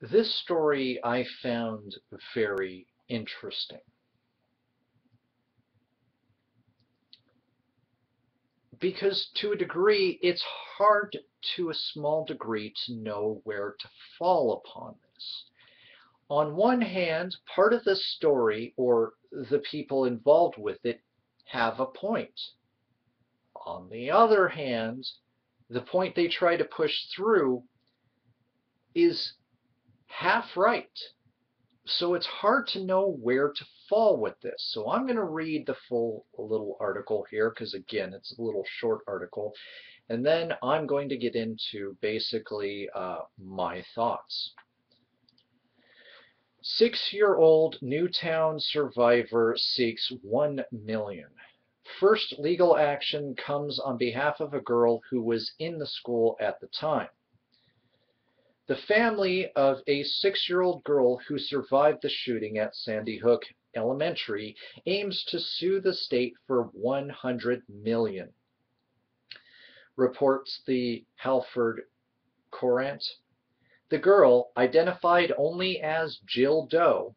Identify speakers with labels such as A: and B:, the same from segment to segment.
A: This story I found very interesting because, to a degree, it's hard to a small degree to know where to fall upon this. On one hand, part of the story or the people involved with it have a point. On the other hand, the point they try to push through is half right. So it's hard to know where to fall with this. So I'm going to read the full little article here because, again, it's a little short article. And then I'm going to get into basically my thoughts. 6-year-old Newtown survivor seeks $1 million. First legal action comes on behalf of a girl who was in the school at the time. The family of a 6-year-old girl who survived the shooting at Sandy Hook Elementary aims to sue the state for $100 million, reports the Halford Courant. The girl, identified only as Jill Doe,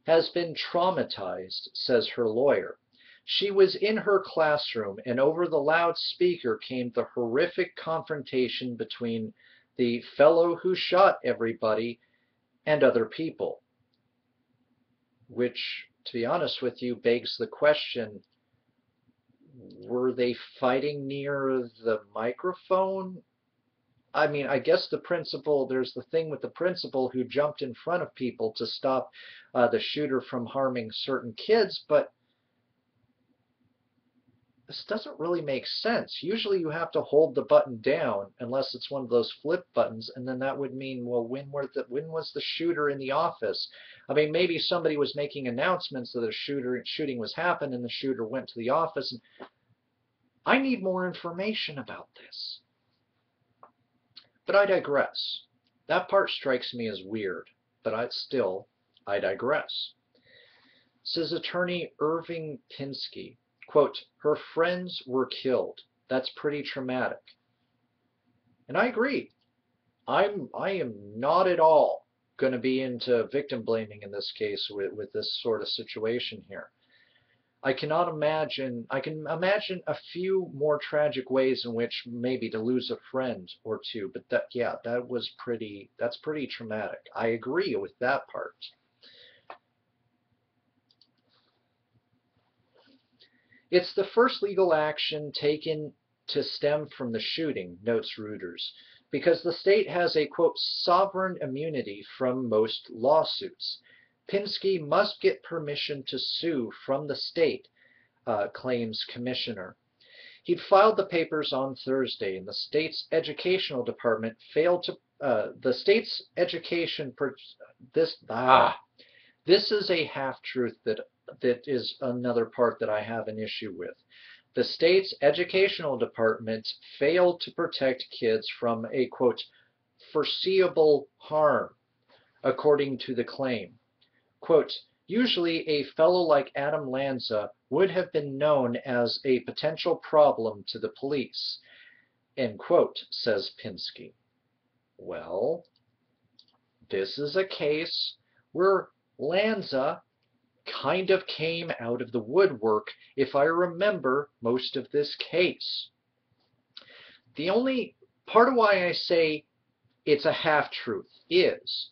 A: has been traumatized, says her lawyer. She was in her classroom, and over the loudspeaker came the horrific confrontation between the fellow who shot everybody and other people. Which, to be honest with you, begs the question, were they fighting near the microphone? I mean, I guess the principal, there's the thing with the principal who jumped in front of people to stop the shooter from harming certain kids, but this doesn't really make sense. Usually you have to hold the button down unless it's one of those flip buttons, and then that would mean, well, when was the shooter in the office? I mean, maybe somebody was making announcements that a shooting was happening and the shooter went to the office. And I need more information about this. But I digress. That part strikes me as weird, but I digress. Says attorney Irving Pinsky. Quote, her friends were killed. That's pretty traumatic. And I agree. I am not at all going to be into victim blaming in this case with this sort of situation here. I can imagine a few more tragic ways in which maybe to lose a friend or two, but that's pretty traumatic. I agree with that part. It's the first legal action taken to stem from the shooting, notes Reuters, because the state has a, quote, sovereign immunity from most lawsuits. Pinsky must get permission to sue from the state, claims commissioner. He'd filed the papers on Thursday, and the state's educational department failed to. This is a half-truth that is another part that I have an issue with. The state's educational department failed to protect kids from a, quote, foreseeable harm, according to the claim. Quote, usually a fellow like Adam Lanza would have been known as a potential problem to the police, end quote, says Pinsky. Well, this is a case where Lanza kind of came out of the woodwork, if I remember most of this case. The only part of why I say it's a half-truth is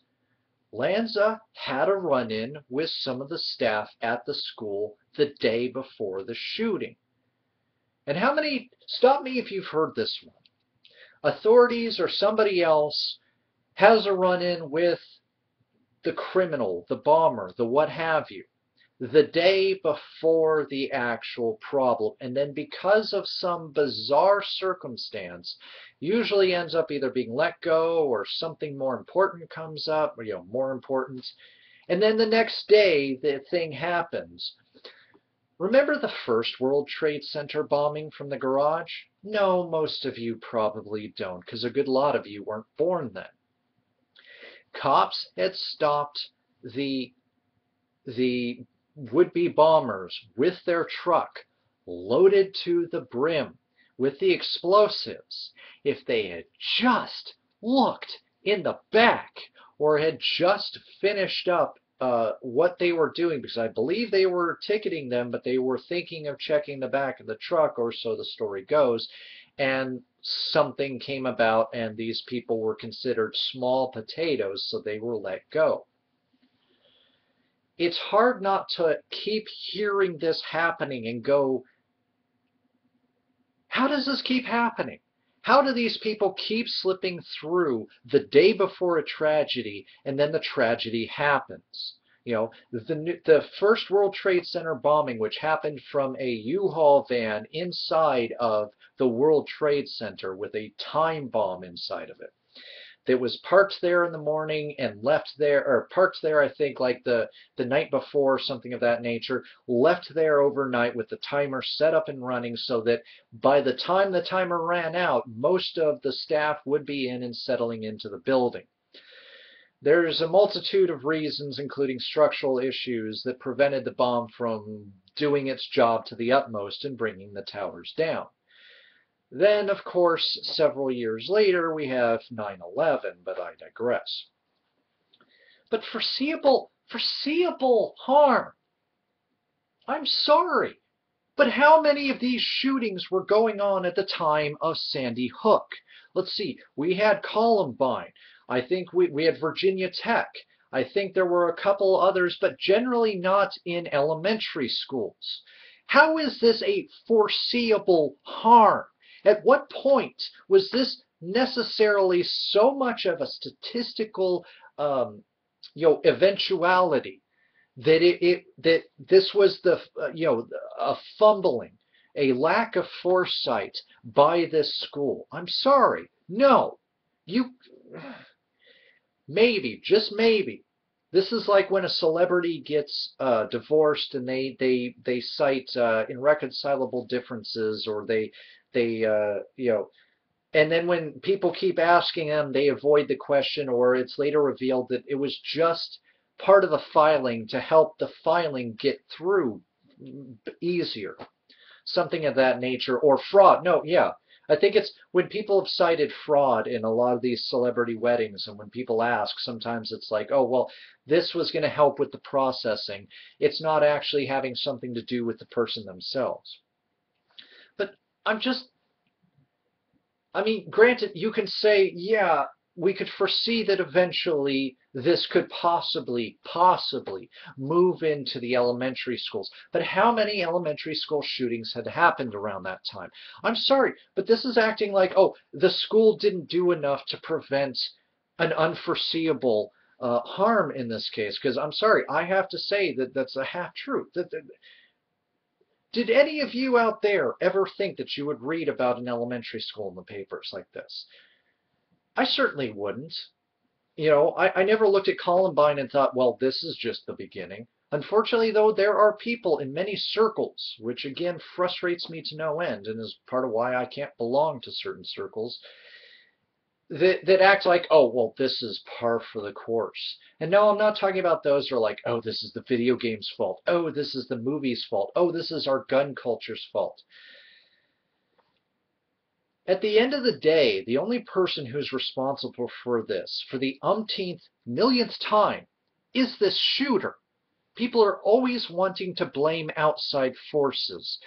A: Lanza had a run-in with some of the staff at the school the day before the shooting. And how many, stop me if you've heard this one, authorities or somebody else has a run-in with the criminal, the bomber, the what have you, the day before the actual problem, and then because of some bizarre circumstance, usually ends up either being let go or something more important comes up, or more important, and then the next day the thing happens. Remember the first World Trade Center bombing from the garage? No, most of you probably don't, because a good lot of you weren't born then. Cops had stopped the would-be bombers with their truck loaded to the brim with the explosives. If they had just looked in the back or had just finished up what they were doing, because I believe they were ticketing them, but they were thinking of checking the back of the truck, or so the story goes, and something came about and these people were considered small potatoes, so they were let go. It's hard not to keep hearing this happening and go, how does this keep happening? How do these people keep slipping through the day before a tragedy and then the tragedy happens? You know, the first World Trade Center bombing, which happened from a U-Haul van inside of the World Trade Center with a time bomb inside of it, that was parked there in the morning and left there, or parked there, I think, like the night before, something of that nature, left there overnight with the timer set up and running so that by the time the timer ran out, most of the staff would be in and settling into the building. There's a multitude of reasons, including structural issues, that prevented the bomb from doing its job to the utmost and bringing the towers down. Then, of course, several years later, we have 9/11, but I digress. But foreseeable harm. I'm sorry, but how many of these shootings were going on at the time of Sandy Hook? Let's see, we had Columbine. I think we had Virginia Tech. I think there were a couple others, but generally not in elementary schools. How is this a foreseeable harm? At what point was this necessarily so much of a statistical eventuality that that this was the a fumbling, a lack of foresight by this school? I'm sorry, no, you maybe, just maybe. This is like when a celebrity gets divorced and they cite irreconcilable differences, or they and then when people keep asking them, they avoid the question, or it's later revealed that it was just part of the filing to help the filing get through easier, something of that nature, or fraud. No, yeah. I think it's when people have cited fraud in a lot of these celebrity weddings, and when people ask, sometimes it's like, oh, well, this was going to help with the processing. It's not actually having something to do with the person themselves. But I mean, granted, you can say, yeah, we could foresee that eventually this could possibly move into the elementary schools. But how many elementary school shootings had happened around that time? I'm sorry, but this is acting like, oh, the school didn't do enough to prevent an unforeseeable harm in this case. Because I'm sorry, I have to say that that's a half-truth. Did any of you out there ever think that you would read about an elementary school in the papers like this? I certainly wouldn't. You know, I never looked at Columbine and thought, well, this is just the beginning. Unfortunately, though, there are people in many circles, which again frustrates me to no end, and is part of why I can't belong to certain circles, that act like, oh, well, this is par for the course. And no, I'm not talking about those who are like, oh, this is the video game's fault. Oh, this is the movie's fault. Oh, this is our gun culture's fault. At the end of the day, the only person who's responsible for this, for the umpteenth, millionth time, is this shooter. People are always wanting to blame outside forces,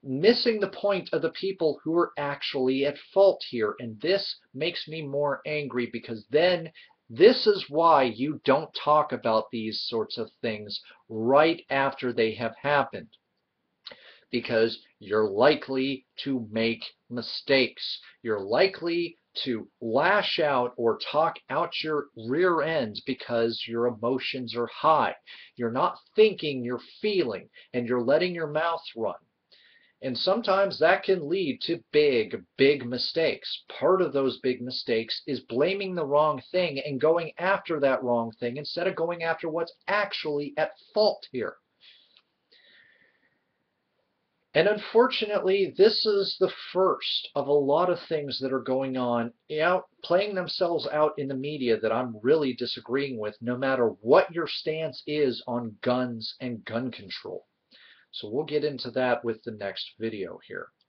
A: missing the point of the people who are actually at fault here. And this makes me more angry, because then this is why you don't talk about these sorts of things right after they have happened. Because you're likely to make mistakes. You're likely to lash out or talk out your rear end because your emotions are high. You're not thinking, you're feeling, and you're letting your mouth run. And sometimes that can lead to big mistakes. Part of those big mistakes is blaming the wrong thing and going after that wrong thing instead of going after what's actually at fault here. And unfortunately, this is the first of a lot of things that are going on playing themselves out in the media that I'm really disagreeing with, no matter what your stance is on guns and gun control. So we'll get into that with the next video here.